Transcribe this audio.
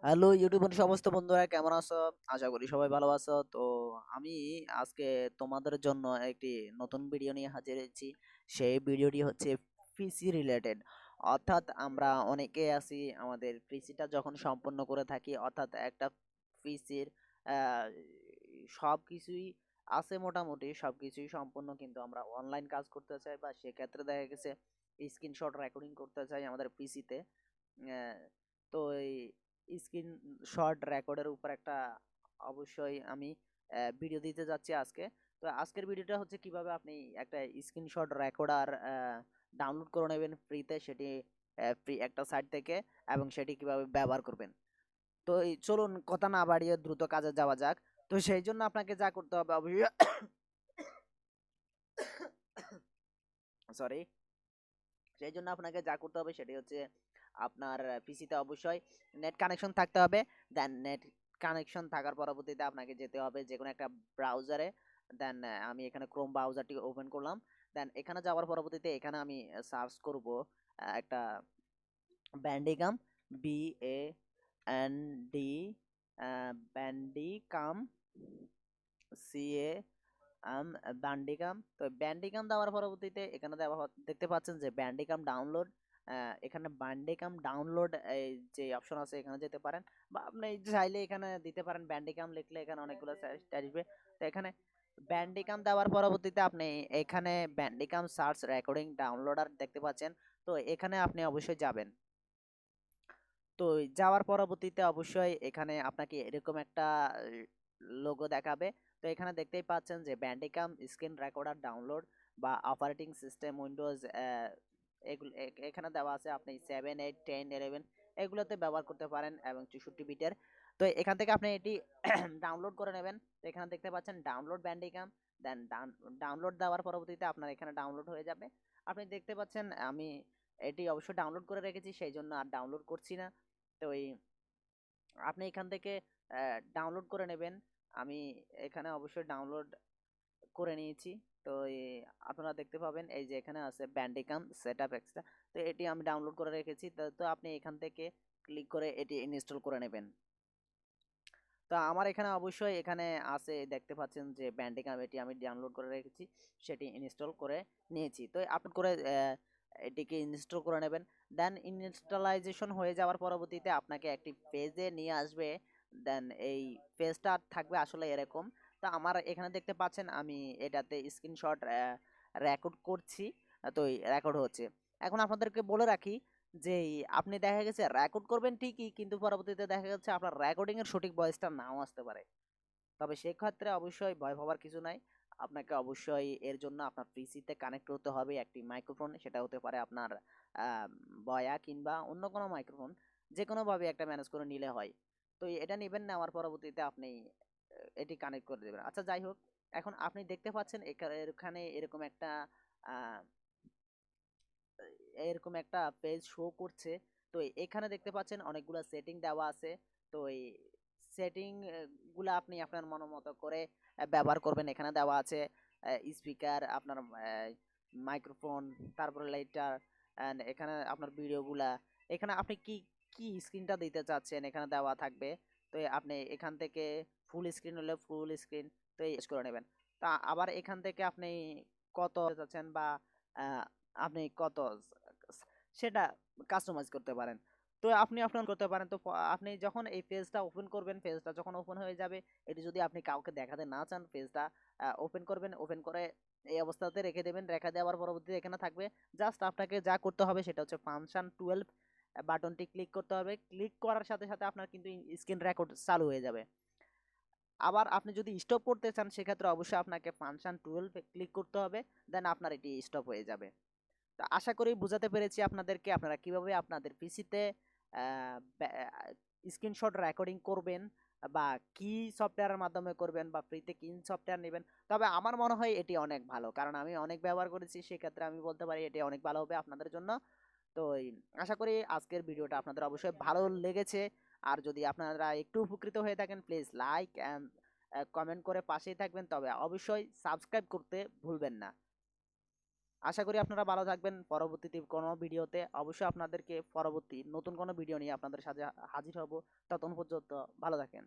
Hello ইউটিউবের সমস্ত বন্ধুরা, কেমন আছো? আশা করি সবাই ভালো আছো। তো আমি আজকে তোমাদের জন্য একটি নতুন ভিডিও নিয়ে হাজির হয়েছি। সেই ভিডিওটি হচ্ছে পিসি রিলেটেড। অর্থাৎ আমরা অনেকে আছি, আমাদের পিসিটা যখন সম্পন্ন করে থাকি, অর্থাৎ একটা পিসির সব কিছুই আছে, মোটামুটি সব কিছুই সম্পন্ন, কিন্তু আমরা অনলাইন কাজ করতে চাই, বা সেক্ষেত্রে দেখা গেছে স্ক্রিনশট রেকর্ডিং করতে চাই আমাদের পিসিতে। তো এই স্ক্রিনশট রেকর্ডের উপর একটা অবশ্যই আমি ভিডিও দিতে যাচ্ছি আজকে। তো আজকের ভিডিওটা হচ্ছে কিভাবে আপনি একটা স্ক্রিনশট রেকর্ডার ডাউনলোড করে নেবেন ফ্রিতে, সেটি ফ্রি একটা সাইট থেকে, এবং সেটি কিভাবে ব্যবহার করবেন। তো চলুন কথা না বাড়িয়ে দ্রুত কাজে যাওয়া যাক। তো সেই জন্য আপনাকে যা করতে হবে অবশ্যই, সরি, সেই জন্য আপনাকে যা করতে হবে সেটি হচ্ছে আপনার পিসিতে অবশ্যই নেট কানেকশন থাকতে হবে। দেন নেট কানেকশন থাকার পরবর্তীতে আপনাকে যেতে হবে যে কোনো একটা ব্রাউজারে। দেন আমি এখানে ক্রোম ব্রাউজারটি ওপেন করলাম। দেন এখানে যাওয়ার পরবর্তীতে এখানে আমি সার্চ করব একটা ব্যান্ডিকাম, BAND, ব্যান্ডিকাম, CA ব্যান্ডিকাম। তো ব্যান্ডিকাম দেওয়ার পরবর্তীতে এখানে দেখতে পাচ্ছেন যে ব্যান্ডিকাম ডাউনলোড। এখানে ব্যান্ডিকাম ডাউনলোড এই যে অপশন আছে, এখানে যেতে পারেন, বা আপনি চাইলে এখানে দিতে পারেন ব্যান্ডিকাম লিখলে এখানে অনেকগুলো সাজেস্ট আসবে। তো এখানে ব্যান্ডিকাম দেওয়ার পরবর্তীতে আপনি এখানে ব্যান্ডিকাম সার্চ রেকর্ডিং ডাউনলোডার দেখতে পাচ্ছেন। তো এখানে আপনি অবশ্যই যাবেন। তো যাওয়ার পরবর্তীতে অবশ্যই এখানে আপনাকে এরকম একটা লোগো দেখাবে। তো এখানে দেখতেই পাচ্ছেন যে ব্যান্ডিকাম স্ক্রিন রেকর্ডার ডাউনলোড বা অপারেটিং সিস্টেম উইন্ডোজ, এগুলো এখানে দেওয়া আছে। আপনি 7, 8, 10, 11 এগুলোতে ব্যবহার করতে পারেন, এবং 64 বিটের। তো এখান থেকে আপনি এটি ডাউনলোড করে নেবেন। তো এখানে দেখতে পাচ্ছেন ডাউনলোড ব্যান্ডিকাম। দেন ডাউনলোড দেওয়ার পরবর্তীতে আপনার এখানে ডাউনলোড হয়ে যাবে। আপনি দেখতে পাচ্ছেন আমি এটি অবশ্যই ডাউনলোড করে রেখেছি, সেই জন্য আর ডাউনলোড করছি না। তো আপনি এখান থেকে ডাউনলোড করে নেবেন। আমি এখানে অবশ্যই ডাউনলোড করে নিয়েছি। তো আপনারা দেখতে পাবেন এই যে এখানে আছে ব্যান্ডিকাম সেটআপ এক্সট্রা। তো এটি আমি ডাউনলোড করে রেখেছি। তো আপনি এখান থেকে ক্লিক করে এটি ইনস্টল করে নেবেন। তো আমার এখানে অবশ্যই এখানে আছে, দেখতে পাচ্ছেন যে ব্যান্ডিকাম, এটি আমি ডাউনলোড করে রেখেছি, সেটি ইনস্টল করে নিয়েছি। তো আপলোড করে এটিকে ইনস্টল করে নেবেন। দেন ইনস্টলাইজেশন হয়ে যাওয়ার পরবর্তীতে আপনাকে একটি পেজে নিয়ে আসবে। দেন এই পেজটা থাকবে আসলে এরকম। তো আমার এখানে দেখতে পাচ্ছেন আমি এটাতে স্ক্রিনশট রেকর্ড করছি। তো রেকর্ড হচ্ছে। এখন আপনাদেরকে বলে রাখি যে আপনি দেখা গেছে রেকর্ড করবেন ঠিকই, কিন্তু পরবর্তীতে দেখা যাচ্ছে আপনার রেকর্ডিং এর সঠিক ভয়েসটা নাও আসতে পারে। তবে সেক্ষেত্রে অবশ্যই ভয় পাওয়ার কিছু নাই। আপনাকে অবশ্যই এর জন্য আপনার পিসিতে কানেক্ট করতে হবে একটি মাইক্রোফোন। সেটা হতে পারে আপনার বয়া কিংবা অন্য কোনো মাইক্রোফোন, যে কোনোভাবে একটা ম্যানেজ করে নিলে হয়। তো এটা নেবেন, নেওয়ার পরবর্তীতে আপনি এটি কানেক্ট করে দেবেন। আচ্ছা, যাই হোক, এখন আপনি দেখতে পাচ্ছেন এখানে আহ, এরকম একটা পেজ শো করছে। তো এখানে দেখতে পাচ্ছেন অনেকগুলো সেটিং দেওয়া আছে। তো এই সেটিং গুলা আপনি আপনার মন মতো করে ব্যবহার করবেন। এখানে দেওয়া আছে স্পিকার, আপনার মাইক্রোফোন, তারপরে লাইটার, এন্ড এখানে আপনার ভিডিওগুলা, এখানে আপনি কি কি স্ক্রিনটা দিতে চাচ্ছেন এখানে দেওয়া থাকবে। তো আপনি এখান থেকে ফুল স্ক্রিন হলে ফুল স্ক্রিন, তো এই করে নেবেন। তা আবার এখান থেকে আপনি কত চাচ্ছেন, বা আহ, আপনি কত সেটা কাস্টমাইজ করতে পারেন। তো আপনি আপনার করতে পারেন। তো আপনি যখন এই পেজটা ওপেন করবেন, পেজটা যখন ওপেন হয়ে যাবে, এটি যদি আপনি কাউকে দেখাতে না চান, পেজটা ওপেন করবেন, ওপেন করে এই অবস্থাতে রেখে দেবেন। রেখে দেওয়ার পরবর্তীতে এখানে থাকবে, জাস্ট আপনাকে যা করতে হবে সেটা হচ্ছে ফাংশন 12 বাটনটি ক্লিক করতে হবে। ক্লিক করার সাথে সাথে আপনার কিন্তু স্ক্রিন রেকর্ড চালু হয়ে যাবে। আবার আপনি যদি স্টপ করতে চান, সেক্ষেত্রে অবশ্যই আপনাকে ফাংশন 12 ক্লিক করতে হবে। দেন আপনার এটি স্টপ হয়ে যাবে। তো আশা করি বুঝাতে পেরেছি আপনাদেরকে, আপনারা কিভাবে আপনাদের পিসিতে স্ক্রিনশট রেকর্ডিং করবেন, বা কি সফটওয়্যারের মাধ্যমে করবেন, বা ফ্রিতে কি সফটওয়্যার নেবেন। তবে আমার মনে হয় এটি অনেক ভালো, কারণ আমি অনেক ব্যবহার করেছি, সেক্ষেত্রে আমি বলতে পারি এটি অনেক ভালো হবে আপনাদের জন্য। তো আশা করি আজকের ভিডিওটা আপনাদের অবশ্যই ভালো লেগেছে। আর যদি আপনারা একটু উপকৃত হয়ে থাকেন, প্লিজ লাইক অ্যান্ড কমেন্ট করে পাশেই থাকবেন। তবে অবশ্যই সাবস্ক্রাইব করতে ভুলবেন না। আশা করি আপনারা ভালো থাকবেন। পরবর্তীতে কোনো ভিডিওতে অবশ্যই আপনাদেরকে পরবর্তী নতুন কোনো ভিডিও নিয়ে আপনাদের সাথে হাজির হব। ততক্ষণ পর্যন্ত ভালো থাকেন।